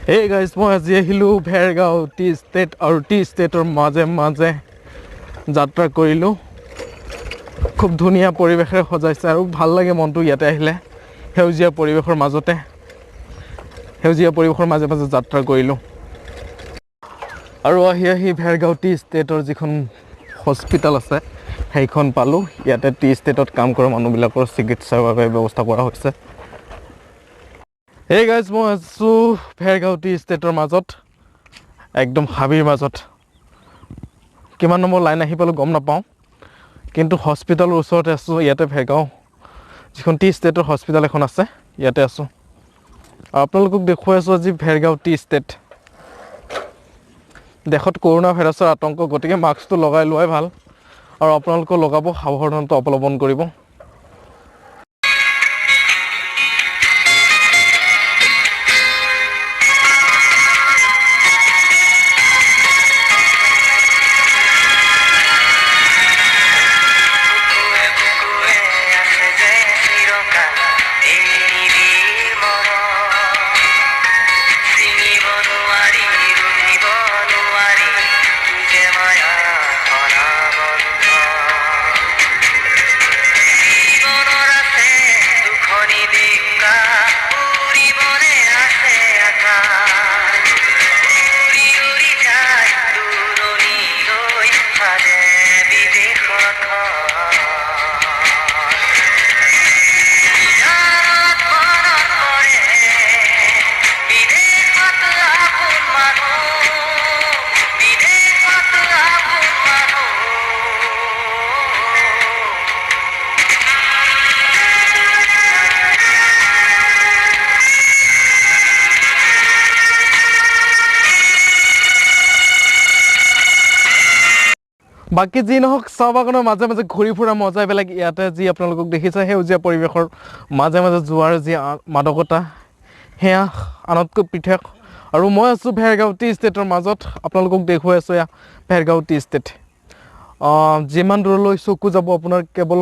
Hey guys, মই আজি আহিলোঁ ভেৰগাঁও টি ষ্টেট আৰু টি ষ্টেটৰ মাজে মাজে যাত্ৰা কৰিলোঁ। খুব ধুনীয়া পৰিৱেশৰে সজাইছে আৰু ভাল লাগে মনটো ইয়াতে আহিলে। সেউজীয়া পৰিৱেশৰ মাজে মাজে যাত্ৰা কৰিলোঁ আৰু আহি ভেৰগাঁও টি ষ্টেটৰ যিখন হস্পিটেল আছে সেইখন পালোঁ। ইয়াতে টি ষ্টেটত কাম কৰা মানুহবিলাকৰ চিকিৎসাৰ বাবে ব্যৱস্থা কৰা হৈছে। Hey guys, মই আছোঁ ভেৰগাঁও টি ষ্টেটৰ মাজত, একদম হাবিৰ মাজত। কিমান নম্বৰ লাইন আহি পালোঁ গম নাপাওঁ, কিন্তু হস্পিটেলৰ ওচৰতে আছোঁ। ইয়াতে ভেৰগাঁও যিখন টি ষ্টেটৰ হস্পিটেল এখন আছে ইয়াতে আছোঁ আৰু আপোনালোকক দেখুৱাই আছোঁ আজি ভেৰগাঁও টি ষ্টেট। দেশত কৰোণা ভাইৰাছৰ আতংক, গতিকে মাস্কটো লগাই লোৱাই ভাল আৰু আপোনালোকেও লগাব, সাৱধানতা অৱলম্বন কৰিব। বাকী যি নহওক, চাহ বাগানৰ মাজে মাজে ঘূৰি ফুৰা মজাই বেলেগ। ইয়াতে যি আপোনালোকক দেখিছে সেউজীয়া পৰিৱেশৰ মাজে মাজে যোৱাৰ যি মাদকতা, সেয়া আনতকৈ পৃথক। আৰু মই আছোঁ ভেৰগাঁও টি ষ্টেটৰ মাজত, আপোনালোকক দেখুৱাই আছোঁ এয়া ভেৰগাঁও টি ষ্টেট। যিমান দূৰলৈ চকু যাব আপোনাৰ কেৱল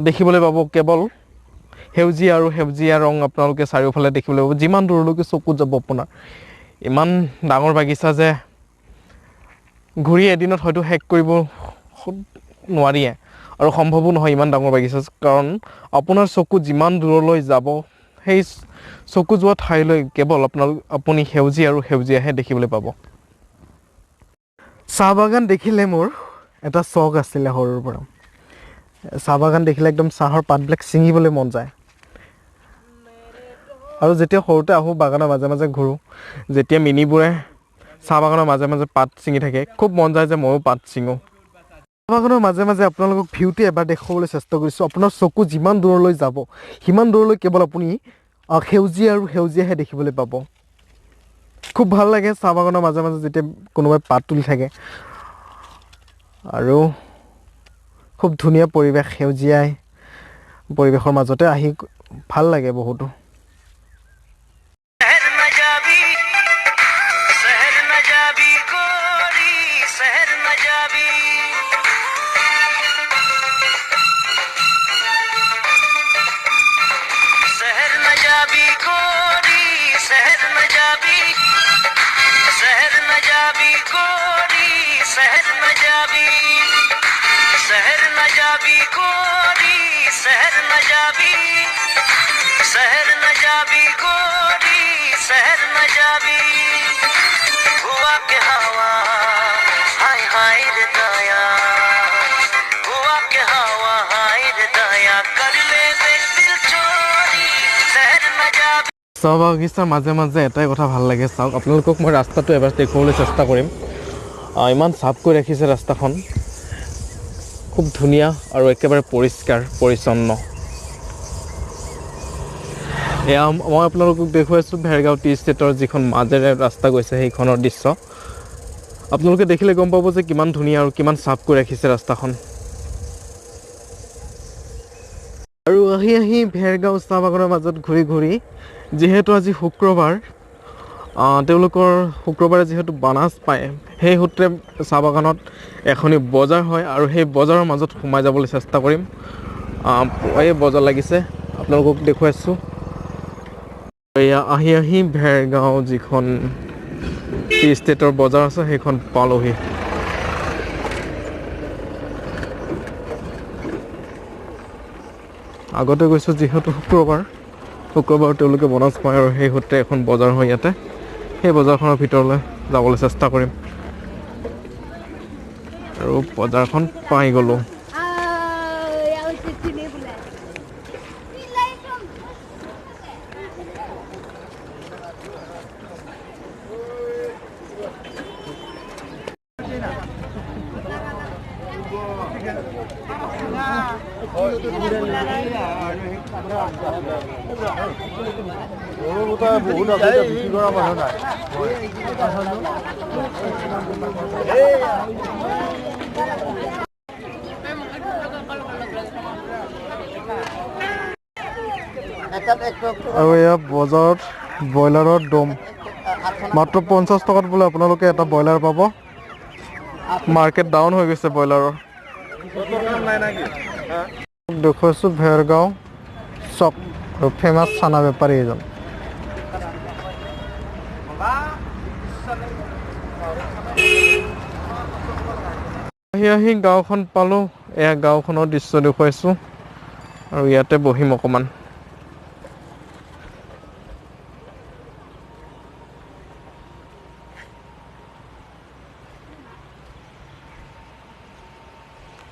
দেখিবলৈ পাব কেৱল সেউজীয়া আৰু সেউজীয়া ৰং আপোনালোকে চাৰিওফালে দেখিবলৈ পাব। যিমান দূৰলৈকে চকু যাব আপোনাৰ ইমান ডাঙৰ বাগিচা যে ঘূৰি এদিনত হয়তো শেষ কৰিব নোৱাৰিয়ে আৰু সম্ভৱো নহয় ইমান ডাঙৰ বাগিচা, কাৰণ আপোনাৰ চকু যিমান দূৰলৈ যাব সেই চকু যোৱা ঠাইলৈ কেৱল আপুনি সেউজীয়া আৰু সেউজীয়াহে দেখিবলৈ পাব। চাহ বাগান দেখিলে মোৰ এটা চখ আছিলে সৰুৰ পৰা। চাহ বাগান দেখিলে একদম চাহৰ পাতবিলাক ছিঙিবলৈ মন যায় আৰু যেতিয়া সৰুতে আহোঁ বাগানৰ মাজে মাজে ঘূৰোঁ, যেতিয়া মিনিবোৰে চাহ বাগানৰ মাজে মাজে পাত ছিঙি থাকে, খুব মন যায় যে ময়ো পাত ছিঙোঁ। চাহ বাগানৰ মাজে মাজে আপোনালোকক ভিউটো এবাৰ দেখুৱাবলৈ চেষ্টা কৰিছোঁ। আপোনাৰ চকু যিমান দূৰলৈ যাব সিমান দূৰলৈ কেৱল আপুনি সেউজীয়া আৰু সেউজীয়াহে দেখিবলৈ পাব। খুব ভাল লাগে চাহ বাগানৰ মাজে মাজে যেতিয়া কোনোবাই পাত তুলি থাকে আৰু খুব ধুনীয়া পৰিৱেশ, সেউজীয়াই পৰিৱেশৰ মাজতে আহি ভাল লাগে বহুতো। চাহ বাগিচাৰ মাজে মাজে এটাই কথা ভাল লাগে, চাওক আপোনালোকক মই ৰাস্তাটো এবাৰ দেখুৱাবলৈ চেষ্টা কৰিম। ইমান চাফ কৰি ৰাখিছে ৰাস্তাখন খুব ধুনীয়া আৰু একেবাৰে পৰিষ্কাৰ পৰিচ্ছন্ন এয়া মই আপোনালোকক দেখুৱাইছোঁ ভেৰগাঁও টি ষ্টেটৰ যিখন মাজেৰে ৰাস্তা গৈছে সেইখনৰ দৃশ্য আপোনালোকে দেখিলে গম পাব যে কিমান ধুনীয়া আৰু কিমান চাফ কৰি ৰাখিছে ৰাস্তাখন আৰু আহি ভেৰগাঁও চাহ বাগানৰ মাজত ঘূৰি ঘূৰি যিহেতু আজি শুক্ৰবাৰ তেওঁলোকৰ শুক্ৰবাৰে যিহেতু বানাজ পায় সেই সূত্ৰে চাহ বাগানত এখনি বজাৰ হয় আৰু সেই বজাৰৰ মাজত সোমাই যাবলৈ চেষ্টা কৰিম এই বজাৰ লাগিছে আপোনালোকক দেখুৱাইছোঁ এয়া আহি ভেৰগাঁও যিখন টি ষ্টেটৰ বজাৰ আছে সেইখন পালোহি আগতে গৈছোঁ যিহেতু শুক্ৰবাৰ তেওঁলোকে বনাজ পায় আৰু সেই সূত্ৰে এখন বজাৰ হয় ইয়াতে সেই বজাৰখনৰ ভিতৰলৈ যাবলৈ চেষ্টা কৰিম আৰু বজাৰখন পাই গ'লোঁ আৰু এয়া বজাৰত ব্ৰইলাৰৰ দম মাত্ৰ 50 টকাত বোলে আপোনালোকে এটা ব্ৰইলাৰ পাব মাৰ্কেট ডাউন হৈ গৈছে ব্ৰইলাৰৰ দেখুৱাইছোঁ ভেৰগাঁও চক আৰু ফেমাছ চানা বেপাৰী এজন আহি গাঁওখন পালোঁ এয়া গাঁওখনৰ দৃশ্য দেখুৱাইছোঁ আৰু ইয়াতে বহিম অকণমান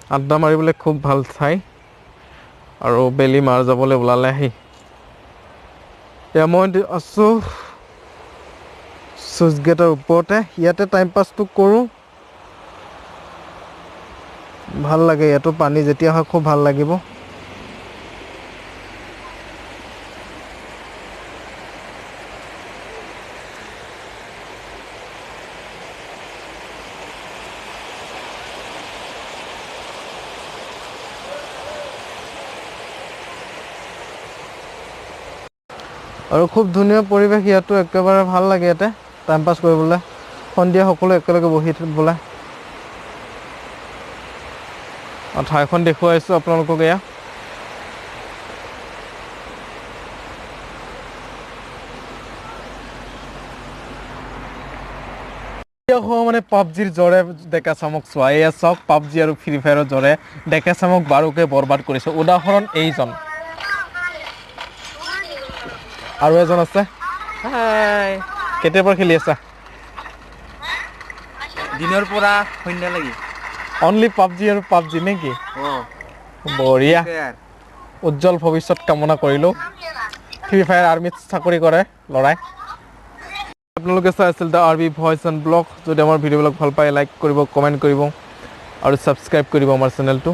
আড্ডা মাৰিবলৈ খুব ভাল ঠাই আৰু বেলি মাৰ যাবলৈ ওলালে আহি এয়া মই আছোঁ চুইচ গেটৰ ওপৰতে ইয়াতে টাইম পাছটো কৰোঁ ভাল লাগে ইয়াতো পানী যেতিয়া হয় খুব ভাল লাগিব আৰু খুব ধুনীয়া পৰিৱেশ ইয়াতো একেবাৰে ভাল লাগে ইয়াতে টাইম পাছ কৰিবলৈ সন্ধিয়া সকলো একেলগে বহি বোলে ঠাইখন দেখুৱাইছোঁ আপোনালোকক এয়া মানে পাবজিৰ জৰে ডেকা চামক চোৱা এয়া চাওক পাবজি আৰু ফ্ৰী ফায়াৰৰ জৰে ডেকা চামক বাৰুকে বৰবাদ কৰিছে উদাহৰণ এইজন আৰু এজন আছে কেতিয়াৰ পৰা খেলি আছা দিনৰ পৰা সন্ধ্যা লাগি অনলি পাবজি আৰু পাবজি নেকি বঢ়িয়া উজ্জ্বল ভৱিষ্যত কামনা কৰিলোঁ ফ্ৰী ফায়াৰ আৰ্মিত চাকৰি কৰে ল'ৰাই আপোনালোকে চাই আছিল the RB voice and blog যদি আমাৰ ভিডিঅ'বিলাক ভাল পায় লাইক কৰিব কমেণ্ট কৰিব আৰু ছাবস্ক্ৰাইব কৰিব আমাৰ চেনেলটো